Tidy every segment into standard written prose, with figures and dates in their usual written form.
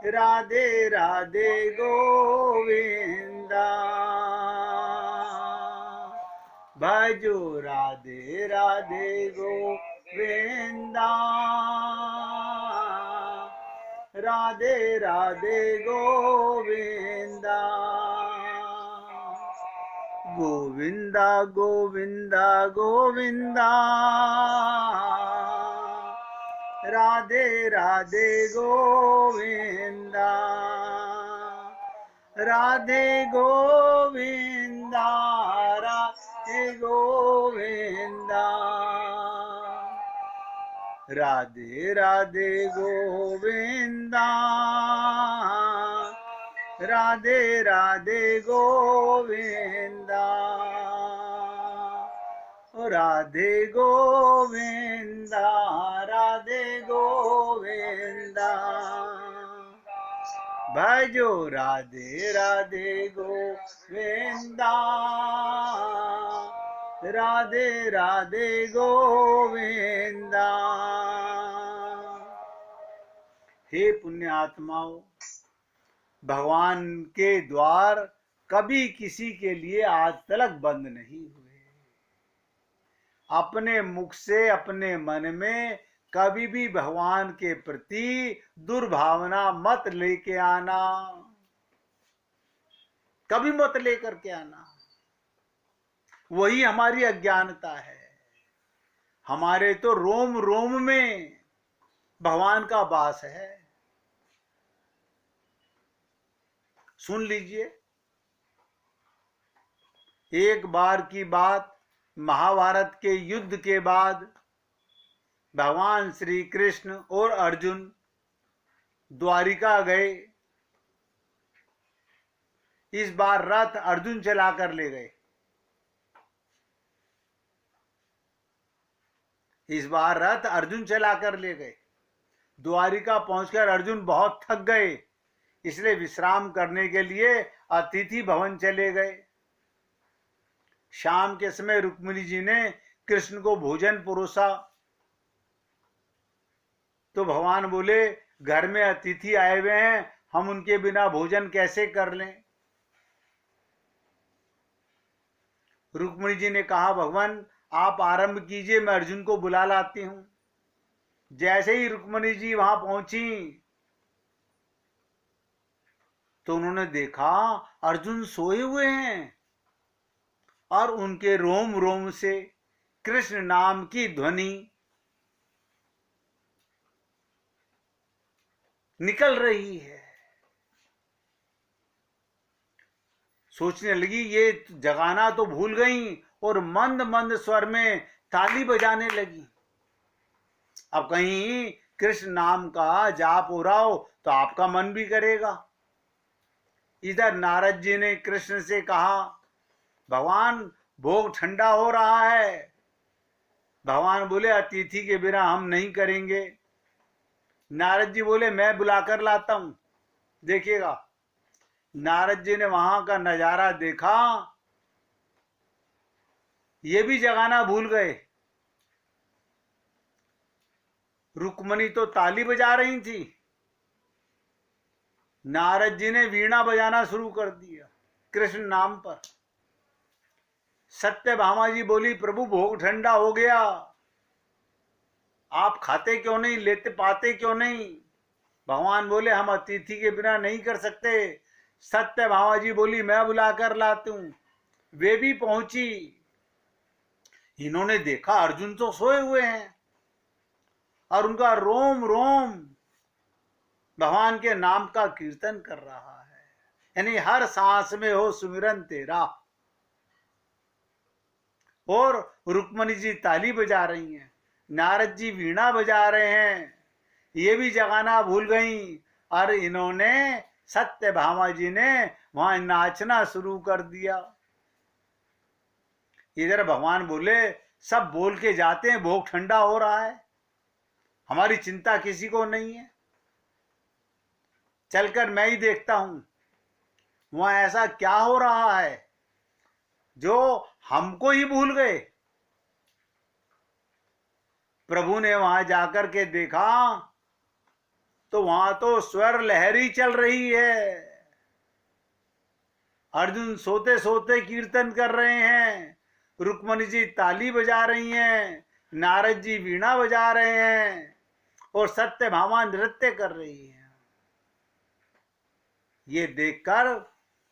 राधे राधे गोविंदा, भजो राधे राधे गोविंदा, राधे राधे गोविंदा, गोविंदा गोविंदा गोविंदा, राधे राधे गोविंदा, राधे गोविंदा, राधे गोविंदा, राधे राधे गोविंदा, राधे राधे गोविंदा, राधे गोविंदा, राधे गोविंदा, भजो राधे राधे गोविंदा, राधे राधे गोविंदा। हे पुण्य आत्माओं, भगवान के द्वार कभी किसी के लिए आज तक बंद नहीं हुए। अपने मुख से अपने मन में कभी भी भगवान के प्रति दुर्भावना मत लेके आना, कभी मत लेकर के आना। वही हमारी अज्ञानता है। हमारे तो रोम रोम में भगवान का वास है। सुन लीजिए, एक बार की बात, महाभारत के युद्ध के बाद भगवान श्री कृष्ण और अर्जुन द्वारिका गए। इस बार रथ अर्जुन चलाकर ले गए। इस बार रथ अर्जुन चलाकर ले गए। द्वारिका पहुंचकर अर्जुन बहुत थक गए, इसलिए विश्राम करने के लिए अतिथि भवन चले गए। शाम के समय रुक्मिणी जी ने कृष्ण को भोजन परोसा तो भगवान बोले, घर में अतिथि आए हुए हैं, हम उनके बिना भोजन कैसे कर लें। रुक्मिणी जी ने कहा, भगवान आप आरंभ कीजिए, मैं अर्जुन को बुला लाती हूं। जैसे ही रुक्मिणी जी वहां पहुंची तो उन्होंने देखा अर्जुन सोए हुए हैं और उनके रोम रोम से कृष्ण नाम की ध्वनि निकल रही है। सोचने लगी ये जगाना तो भूल गई और मंद मंद स्वर में ताली बजाने लगी। अब कहीं कृष्ण नाम का जाप हो रहा हो तो आपका मन भी करेगा। इधर नारद जी ने कृष्ण से कहा, भगवान भोग ठंडा हो रहा है। भगवान बोले, अतिथि के बिना हम नहीं करेंगे। नारद जी बोले, मैं बुलाकर लाता हूं। देखिएगा, नारद जी ने वहां का नजारा देखा, ये भी जगाना भूल गए। रुक्मिणी तो ताली बजा रही थी, नारद जी ने वीणा बजाना शुरू कर दिया कृष्ण नाम पर। सत्यभामा जी बोली, प्रभु भोग ठंडा हो गया, आप खाते क्यों नहीं, लेते पाते क्यों नहीं। भगवान बोले, हम अतिथि के बिना नहीं कर सकते। सत्यभामा जी बोली, मैं बुलाकर लाती हूं। वे भी पहुंची। इन्होंने देखा अर्जुन तो सोए हुए हैं और उनका रोम रोम भगवान के नाम का कीर्तन कर रहा है, यानी हर सांस में हो सुमिरन तेरा। और रुक्मिणी जी ताली बजा रही हैं, नारद जी वीणा बजा रहे हैं, ये भी जगाना भूल गई। और इन्होंने सत्यभामा जी ने वहां नाचना शुरू कर दिया। इधर भगवान बोले, सब बोल के जाते हैं भोग ठंडा हो रहा है, हमारी चिंता किसी को नहीं है, चलकर मैं ही देखता हूं वहां ऐसा क्या हो रहा है जो हमको ही भूल गए। प्रभु ने वहां जाकर के देखा तो वहां तो स्वर लहरी चल रही है। अर्जुन सोते सोते कीर्तन कर रहे हैं, रुक्मणी जी ताली बजा रही हैं, नारद जी वीणा बजा रहे हैं और सत्यभामा नृत्य कर रही है। ये देखकर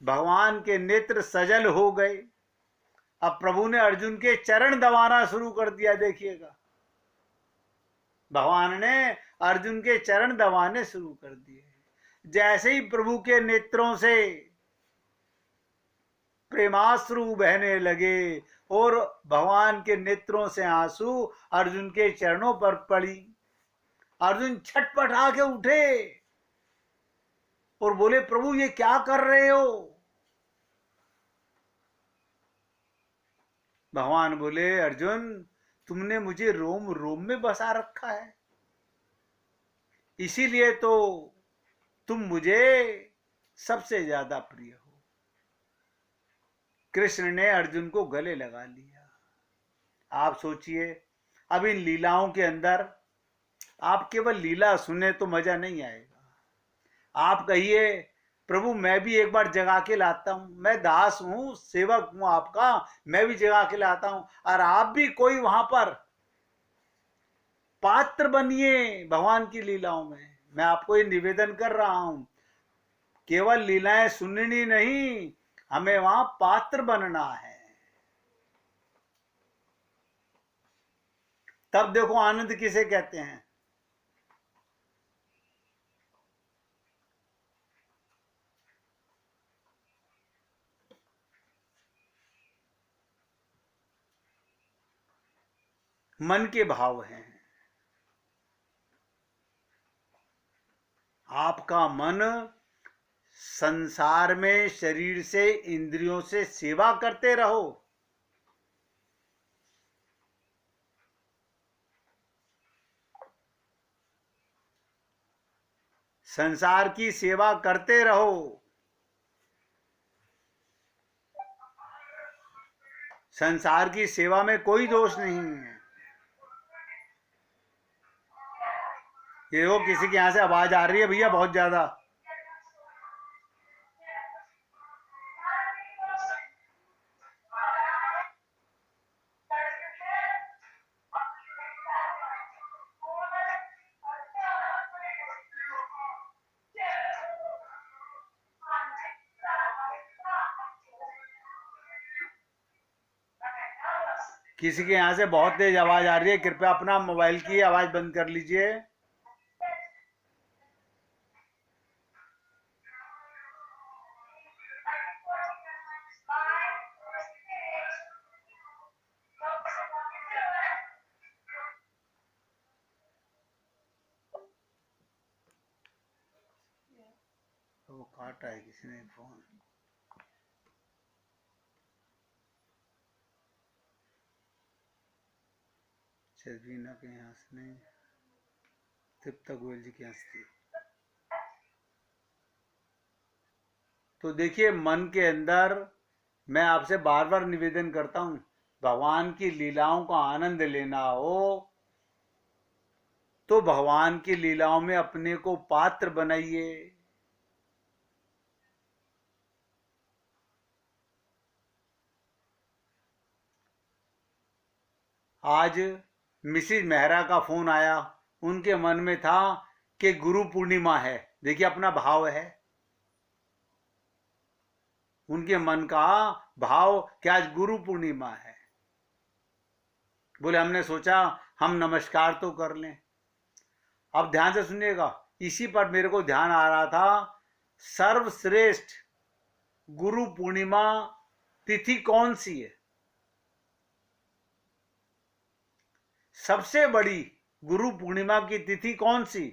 भगवान के नेत्र सजल हो गए। अब प्रभु ने अर्जुन के चरण दबाना शुरू कर दिया। देखिएगा, भगवान ने अर्जुन के चरण दबाने शुरू कर दिए। जैसे ही प्रभु के नेत्रों से प्रेमाश्रु बहने लगे और भगवान के नेत्रों से आंसू अर्जुन के चरणों पर पड़ी, अर्जुन छटपटा के उठे और बोले, प्रभु ये क्या कर रहे हो? भगवान बोले, अर्जुन तुमने मुझे रोम रोम में बसा रखा है, इसीलिए तो तुम मुझे सबसे ज्यादा प्रिय हो। कृष्ण ने अर्जुन को गले लगा लिया। आप सोचिए, अब इन लीलाओं के अंदर आप केवल लीला सुने तो मजा नहीं आएगा। आप कहिए, प्रभु मैं भी एक बार जगा के लाता हूं, मैं दास हूं, सेवक हूं आपका, मैं भी जगा के लाता हूं, और आप भी कोई वहां पर पात्र बनिए भगवान की लीलाओं में। मैं आपको ये निवेदन कर रहा हूं, केवल लीलाएं सुननी नहीं, हमें वहां पात्र बनना है। तब देखो आनंद किसे कहते हैं। मन के भाव हैं। आपका मन संसार में शरीर से, इंद्रियों से सेवा करते रहो, संसार की सेवा करते रहो। संसार की सेवा में कोई दोष नहीं है। ये वो किसी के यहां से आवाज आ रही है भैया, बहुत ज्यादा। किसी के यहां से बहुत तेज आवाज आ रही है, कृपया अपना मोबाइल की आवाज बंद कर लीजिए। वो काटा है किसी ने फोन। शर्वीना के यहाँ से नहीं, तृप्ता गोयल जी के यहाँ से थी। तो देखिए, मन के अंदर मैं आपसे बार बार निवेदन करता हूं, भगवान की लीलाओं का आनंद लेना हो तो भगवान की लीलाओं में अपने को पात्र बनाइए। आज मिसिज मेहरा का फोन आया, उनके मन में था कि गुरु पूर्णिमा है। देखिए अपना भाव है, उनके मन का भाव कि आज गुरु पूर्णिमा है। बोले हमने सोचा हम नमस्कार तो कर लें। अब ध्यान से सुनिएगा, इसी पर मेरे को ध्यान आ रहा था, सर्वश्रेष्ठ गुरु पूर्णिमा तिथि कौन सी है? सबसे बड़ी गुरु पूर्णिमा की तिथि कौन सी?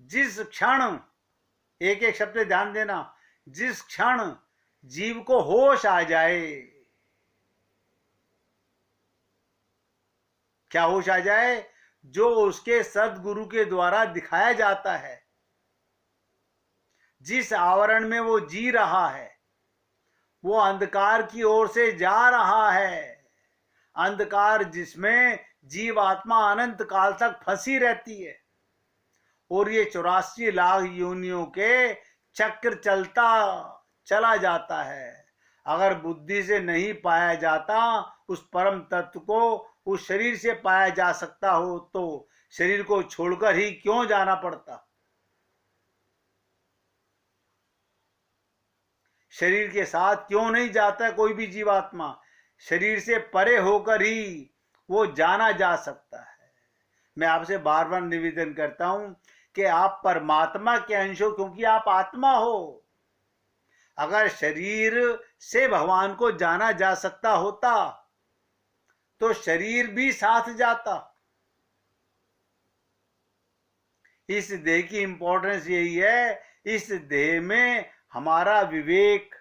जिस क्षण, एक एक शब्द ध्यान देना, जिस क्षण जीव को होश आ जाए। क्या होश आ जाए? जो उसके सदगुरु के द्वारा दिखाया जाता है, जिस आवरण में वो जी रहा है, वो अंधकार की ओर से जा रहा है। अंधकार जिसमें जीव आत्मा अनंत काल तक फंसी रहती है, और ये 84 लाख योनियों के चक्र चलता चला जाता है। अगर बुद्धि से नहीं पाया जाता उस परम तत्व को, उस शरीर से पाया जा सकता हो तो शरीर को छोड़कर ही क्यों जाना पड़ता? शरीर के साथ क्यों नहीं जाता कोई भी जीवात्मा? शरीर से परे होकर ही वो जाना जा सकता है। मैं आपसे बार बार निवेदन करता हूं कि आप परमात्मा के अंश हो, क्योंकि आप आत्मा हो। अगर शरीर से भगवान को जाना जा सकता होता तो शरीर भी साथ जाता। इस देह की इंपॉर्टेंस यही है, इस देह में हमारा विवेक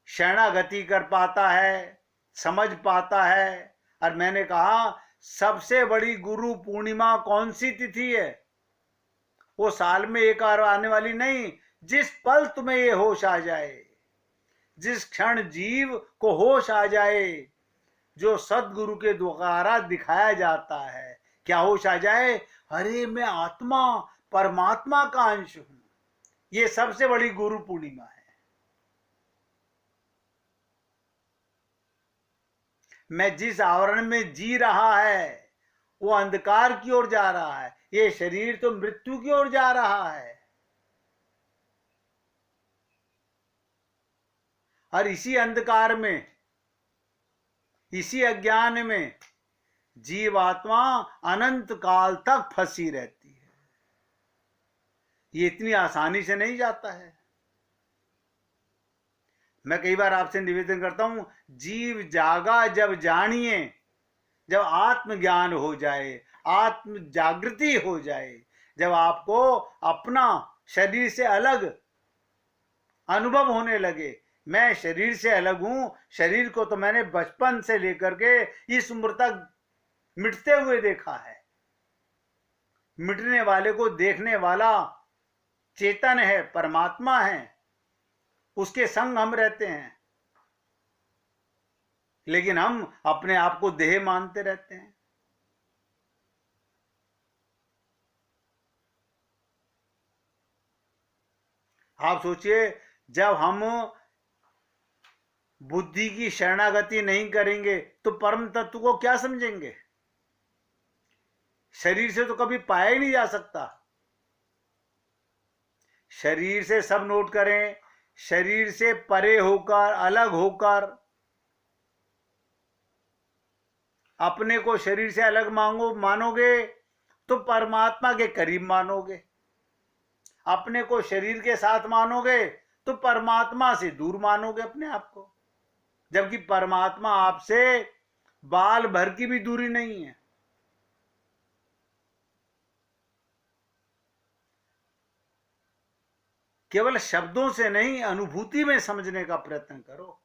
शरणागति कर पाता है, समझ पाता है। और मैंने कहा सबसे बड़ी गुरु पूर्णिमा कौन सी तिथि है? वो साल में एक बार आने वाली नहीं, जिस पल तुम्हें ये होश आ जाए, जिस क्षण जीव को होश आ जाए, जो सदगुरु के द्वारा दिखाया जाता है, क्या होश आ जाए? अरे मैं आत्मा परमात्मा का अंश हूं। ये सबसे बड़ी गुरु पूर्णिमा है। मैं जिस आवरण में जी रहा है वो अंधकार की ओर जा रहा है, ये शरीर तो मृत्यु की ओर जा रहा है। और इसी अंधकार में, इसी अज्ञान में जीवात्मा अनंत काल तक फंसी रहती है। ये इतनी आसानी से नहीं जाता है। मैं कई बार आपसे निवेदन करता हूं, जीव जागा जब जानिए, जब आत्मज्ञान हो जाए, आत्म जागृति हो जाए, जब आपको अपना शरीर से अलग अनुभव होने लगे। मैं शरीर से अलग हूं, शरीर को तो मैंने बचपन से लेकर के इस उम्र तक मिटते हुए देखा है। मिटने वाले को देखने वाला चेतन है, परमात्मा है, उसके संग हम रहते हैं। लेकिन हम अपने आप को देह मानते रहते हैं। आप सोचिए, जब हम बुद्धि की शरणागति नहीं करेंगे तो परम तत्व को क्या समझेंगे? शरीर से तो कभी पाया ही नहीं जा सकता। शरीर से सब नोट करें, शरीर से परे होकर, अलग होकर, अपने को शरीर से अलग मानोगे तो परमात्मा के करीब मानोगे। अपने को शरीर के साथ मानोगे तो परमात्मा से दूर मानोगे अपने आप को। जबकि परमात्मा आपसे बाल भर की भी दूरी नहीं है। केवल शब्दों से नहीं, अनुभूति में समझने का प्रयत्न करो।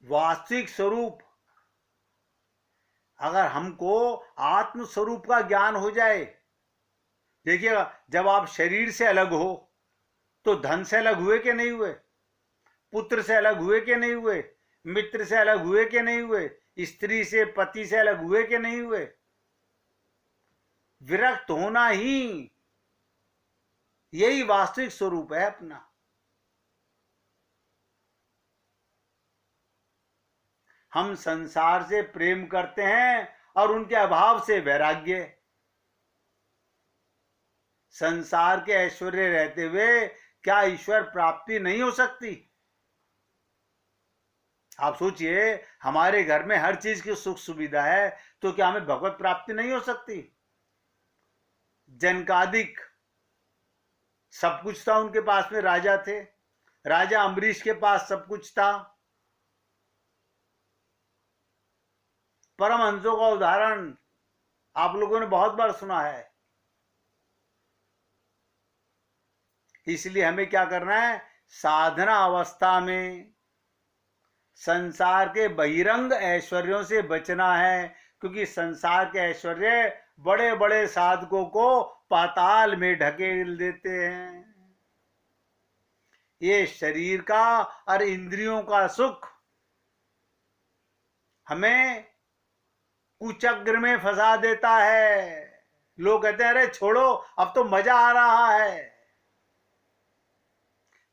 वास्तविक स्वरूप, अगर हमको आत्म स्वरूप का ज्ञान हो जाए, देखिएगा, जब आप शरीर से अलग हो तो धन से अलग हुए कि नहीं हुए? पुत्र से अलग हुए कि नहीं हुए? मित्र से अलग हुए कि नहीं हुए? स्त्री से, पति से अलग हुए कि नहीं हुए? विरक्त होना ही यही वास्तविक स्वरूप है अपना। हम संसार से प्रेम करते हैं और उनके अभाव से वैराग्य। संसार के ऐश्वर्य रहते हुए क्या ईश्वर प्राप्ति नहीं हो सकती? आप सोचिए, हमारे घर में हर चीज की सुख सुविधा है तो क्या हमें भगवत प्राप्ति नहीं हो सकती? जनकादिक सब कुछ था उनके पास में, राजा थे। राजा अम्बरीश के पास सब कुछ था। परमहंसों का उदाहरण आप लोगों ने बहुत बार सुना है। इसलिए हमें क्या करना है? साधना अवस्था में संसार के बहिरंग ऐश्वर्यों से बचना है, क्योंकि संसार के ऐश्वर्य बड़े बड़े साधकों को पाताल में ढकेल देते हैं। ये शरीर का और इंद्रियों का सुख हमें कुचक्र में फंसा देता है। लोग कहते हैं अरे छोड़ो, अब तो मजा आ रहा है,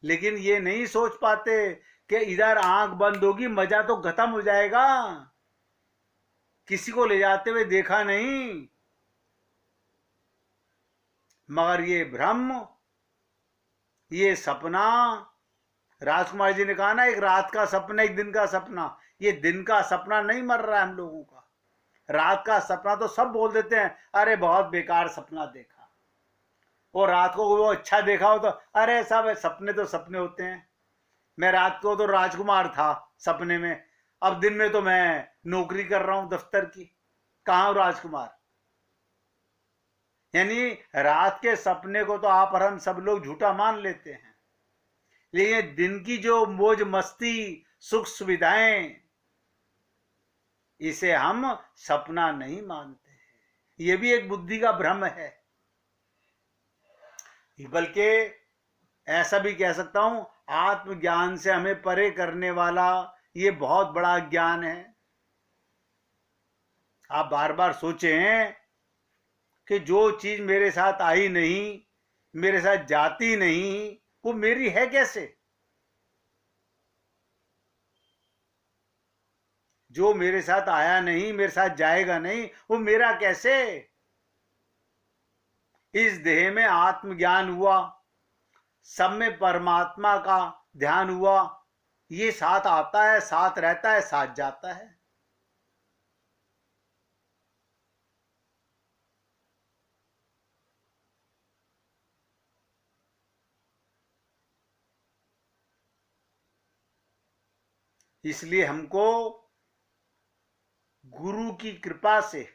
लेकिन ये नहीं सोच पाते कि इधर आंख बंद होगी, मजा तो खत्म हो जाएगा, किसी को ले जाते हुए देखा नहीं। मगर ये भ्रम, ये सपना, राजकुमार जी ने कहा ना, एक रात का सपना एक दिन का सपना। ये दिन का सपना नहीं मर रहा है हम लोगों का। रात का सपना तो सब बोल देते हैं अरे बहुत बेकार सपना देखा, और रात को वो अच्छा देखा हो तो अरे सब सपने तो सपने होते हैं। मैं रात को तो राजकुमार था सपने में, अब दिन में तो मैं नौकरी कर रहा हूं दफ्तर की, कहां राजकुमार। यानी रात के सपने को तो आप और हम सब लोग झूठा मान लेते हैं, लेकिन दिन की जो मौज मस्ती सुख सुविधाएं, इसे हम सपना नहीं मानते हैं। यह भी एक बुद्धि का भ्रम है। बल्कि ऐसा भी कह सकता हूं, आत्मज्ञान से हमें परे करने वाला ये बहुत बड़ा ज्ञान है। आप बार बार सोचें कि जो चीज मेरे साथ आई नहीं, मेरे साथ जाती नहीं, वो मेरी है कैसे? जो मेरे साथ आया नहीं, मेरे साथ जाएगा नहीं, वो मेरा कैसे? इस देह में आत्मज्ञान हुआ, सब में परमात्मा का ध्यान हुआ, ये साथ आता है, साथ रहता है, साथ जाता है। इसलिए हमको गुरु की कृपा से,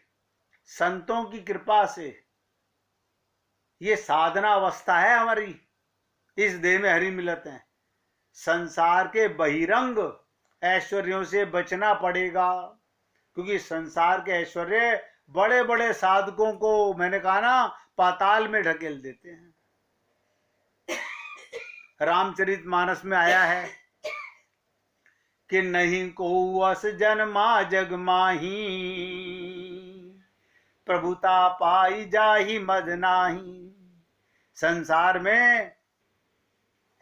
संतों की कृपा से, ये साधना अवस्था है हमारी, इस देह में हरि मिलत है, संसार के बहिरंग ऐश्वर्यों से बचना पड़ेगा। क्योंकि संसार के ऐश्वर्य बड़े बड़े साधकों को, मैंने कहा ना, पाताल में ढकेल देते हैं। रामचरितमानस में आया है कि नहीं को अस जन्मा जग माही, प्रभुता पाई जाही मद नाही। संसार में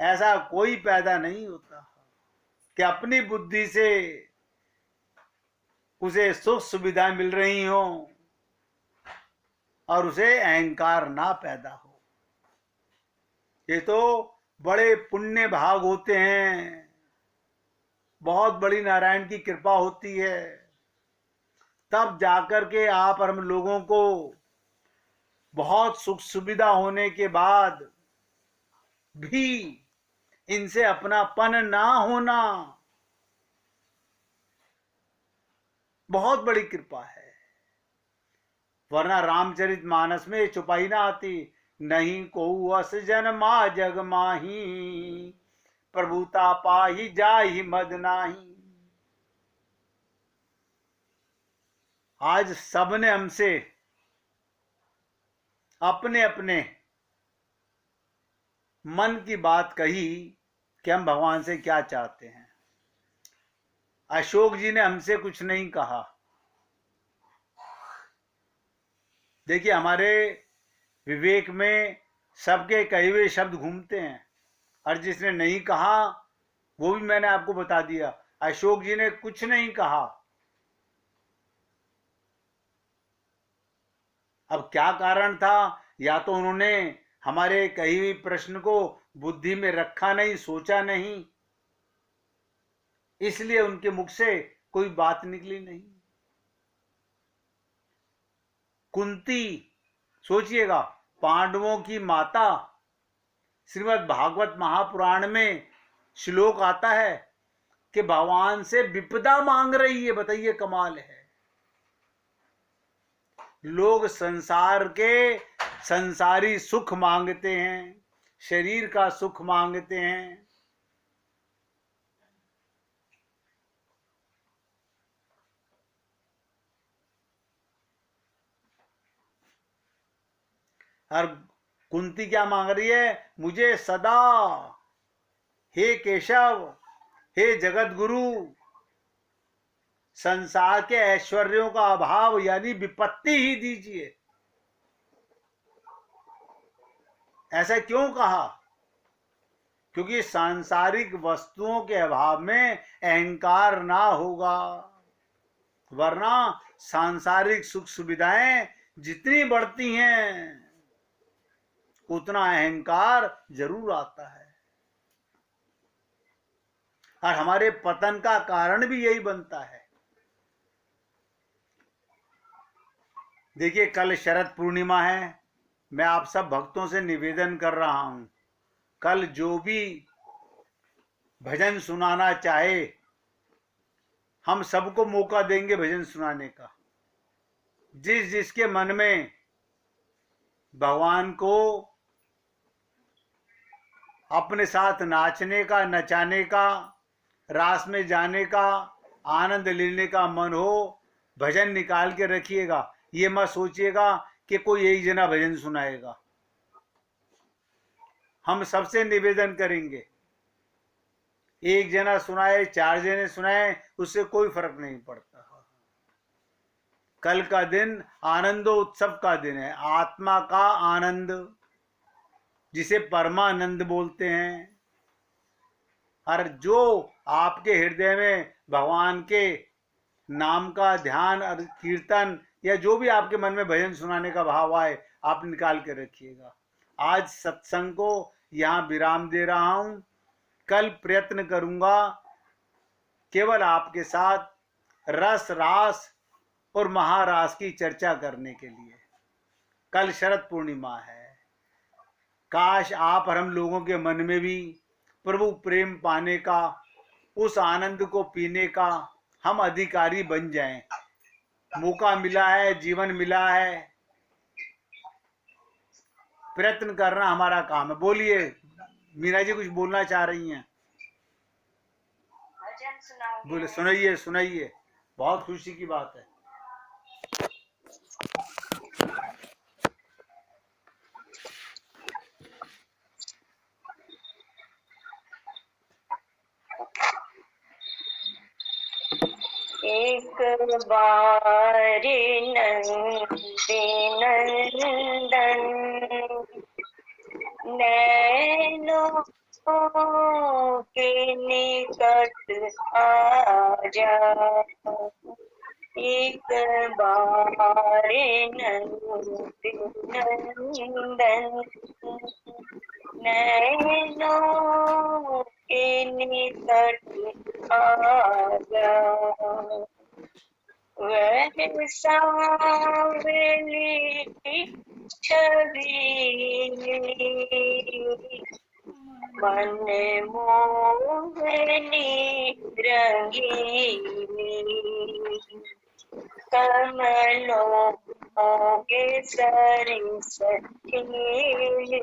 ऐसा कोई पैदा नहीं होता कि अपनी बुद्धि से उसे सुख सुविधाएं मिल रही हो और उसे अहंकार ना पैदा हो। ये तो बड़े पुण्य भाग होते हैं, बहुत बड़ी नारायण की कृपा होती है, तब जाकर के आप और हम लोगों को बहुत सुख सुविधा होने के बाद भी इनसे अपनापन ना होना बहुत बड़ी कृपा है। वरना रामचरितमानस में चुपाई ना आती, नहीं को अस जन्मा जग माही, प्रभुता पाही जाही मद नाही। आज सबने हमसे अपने अपने मन की बात कही कि हम भगवान से क्या चाहते हैं। अशोक जी ने हमसे कुछ नहीं कहा। देखिए, हमारे विवेक में सबके कहे हुए शब्द घूमते हैं, और जिसने नहीं कहा वो भी मैंने आपको बता दिया। अशोक जी ने कुछ नहीं कहा। अब क्या कारण था? या तो उन्होंने हमारे कही हुई प्रश्न को बुद्धि में रखा नहीं, सोचा नहीं, इसलिए उनके मुख से कोई बात निकली नहीं। कुंती, सोचिएगा, पांडवों की माता, श्रीमद् भागवत महापुराण में श्लोक आता है कि भगवान से विपदा मांग रही है। बताइए, कमाल है। लोग संसार के संसारी सुख मांगते हैं, शरीर का सुख मांगते हैं, और कुंती क्या मांग रही है? मुझे सदा हे केशव, हे जगत गुरु, संसार के ऐश्वर्यों का अभाव यानी विपत्ति ही दीजिए। ऐसा क्यों कहा? क्योंकि सांसारिक वस्तुओं के अभाव में अहंकार ना होगा, वरना सांसारिक सुख सुविधाएं जितनी बढ़ती हैं उतना अहंकार जरूर आता है। और हमारे पतन का कारण भी यही बनता है। देखिए, कल शरद पूर्णिमा है। मैं आप सब भक्तों से निवेदन कर रहा हूं, कल जो भी भजन सुनाना चाहे, हम सबको मौका देंगे भजन सुनाने का। जिस जिसके मन में भगवान को अपने साथ नाचने का, नचाने का, रास में जाने का, आनंद लेने का मन हो, भजन निकाल के रखिएगा। ये मत सोचिएगा कि कोई एक जना भजन सुनाएगा। हम सबसे निवेदन करेंगे, एक जना सुनाए, 4 जने सुनाए, उससे कोई फर्क नहीं पड़ता। कल का दिन आनंदो उत्सव का दिन है, आत्मा का आनंद, जिसे परमानंद बोलते हैं। और जो आपके हृदय में भगवान के नाम का ध्यान और कीर्तन या जो भी आपके मन में भजन सुनाने का भाव आए, आप निकाल के रखिएगा। आज सत्संग को यहाँ विराम दे रहा हूँ। कल प्रयत्न करूंगा केवल आपके साथ रस, रास और महारास की चर्चा करने के लिए। कल शरद पूर्णिमा है। काश आप और हम लोगों के मन में भी प्रभु प्रेम पाने का, उस आनंद को पीने का हम अधिकारी बन जाएं। मौका मिला है, जीवन मिला है, प्रयत्न करना हमारा काम है। बोलिए, मीरा जी कुछ बोलना चाह रही हैं? बोले, सुनाइए सुनाइए, बहुत खुशी की बात है। एक बार नंदन नैनों के निकट आजा, एक बार नंदन नैनों के निकट आजा, वह सांवली छवि मन मोहनी रंगीनी, कमलों के सरिस खिली,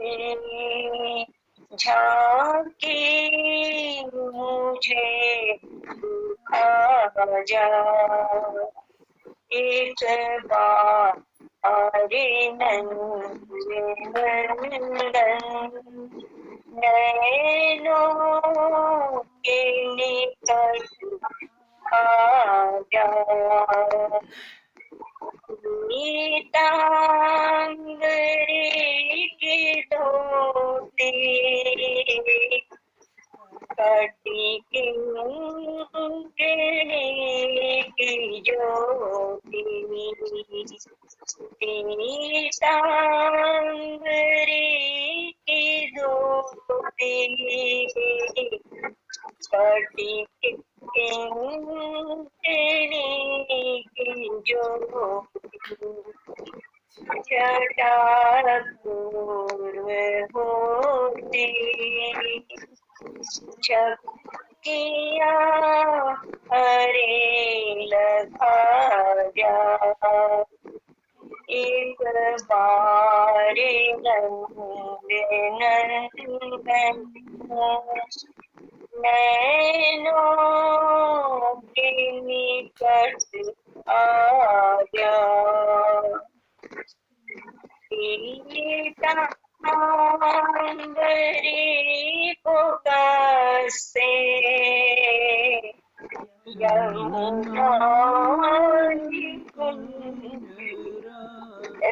झांकी मुझे दिखा जा, एक बार नंदन नैनों के निकट आजा, पीतांबरी की धोती कटी किंकणी की ज्योति, पीतांबरी की धोती कटी किंकणी की ज्योति, जटा पूर्व होती चकिया हरे लगा जा, एक बार नंदन नैनों के निकट आजा, पीतांबरी को से यमुना कुंज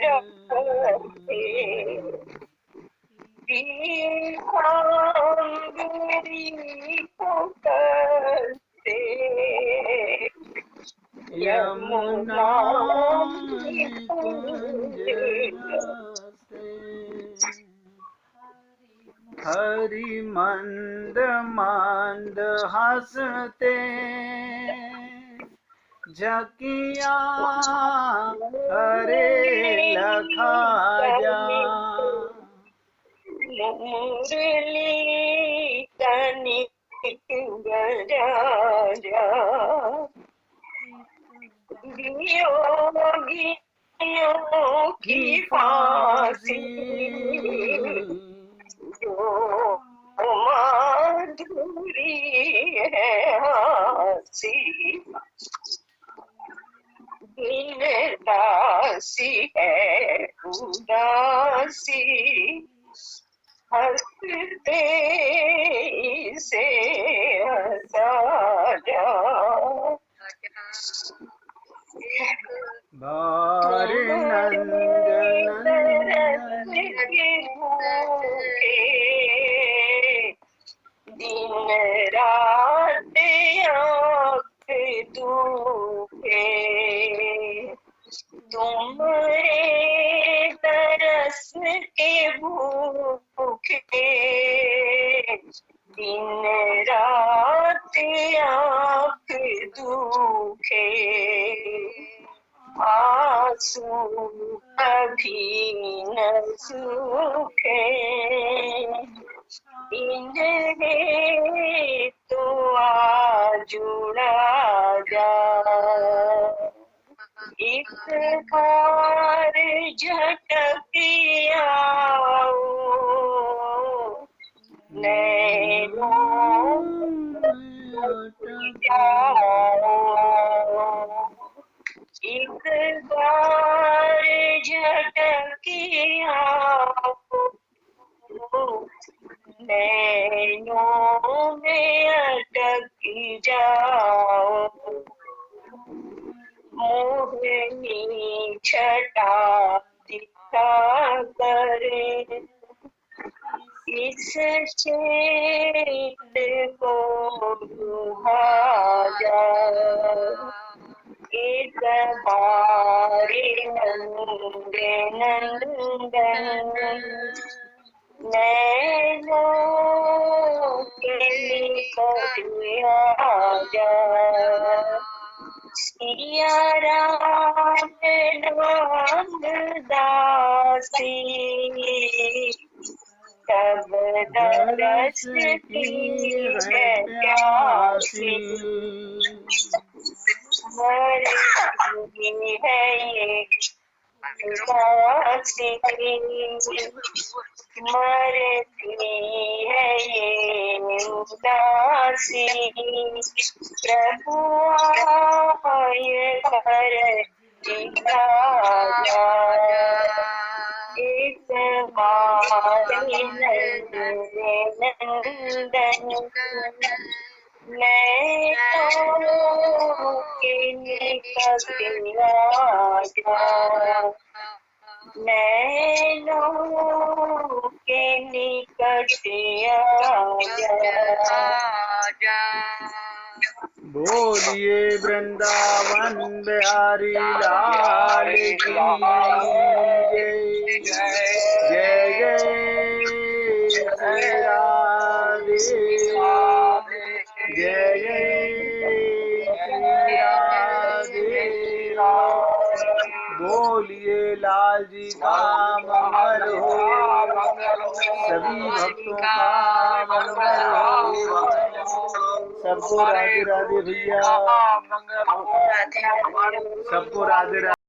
रास्ते गीतांजलि पुकारते यमुना कुंज रास्ते हरि मंद मंद हंसते झकिया हरे लखा जा मुरली तनिक बजा जा वियोगियों की फांसी जो माधुरी है हंसी दिन दासी है उदासी हंसते से हंसा जा बारे नंदन दिन रात आँख दुखे तुम्हारे तरस के भूखे दिन रात आँख दुखे आंसू कभी न सूखे इन्हें तो आज जुड़ा जा एक बार झटक आओ नैनों जाओ एक बार झटक आओ नैनों में अटक जाओ मोहनी छटा दिखा करे इस चेत को डुबा जा एक बार नंदन नैनों के निकट आ जा सिया राम नाम दासी तब दरस की है प्यासी मरती है ये उदासी मरती है ये उदासी प्रभु आए घर दिखा जा एक बार नंदन नैनों के निकट आ जा नैनों के निकट आ जा बोलिए वृंदावन बिहारी लाल की जय जय जय श्री राधे जय जय श्री राधे बोलिए लाल जी का मंगल हो सभी भक्तों का मंगल हो सबको राधे राधे भैया सबको राधे राधे।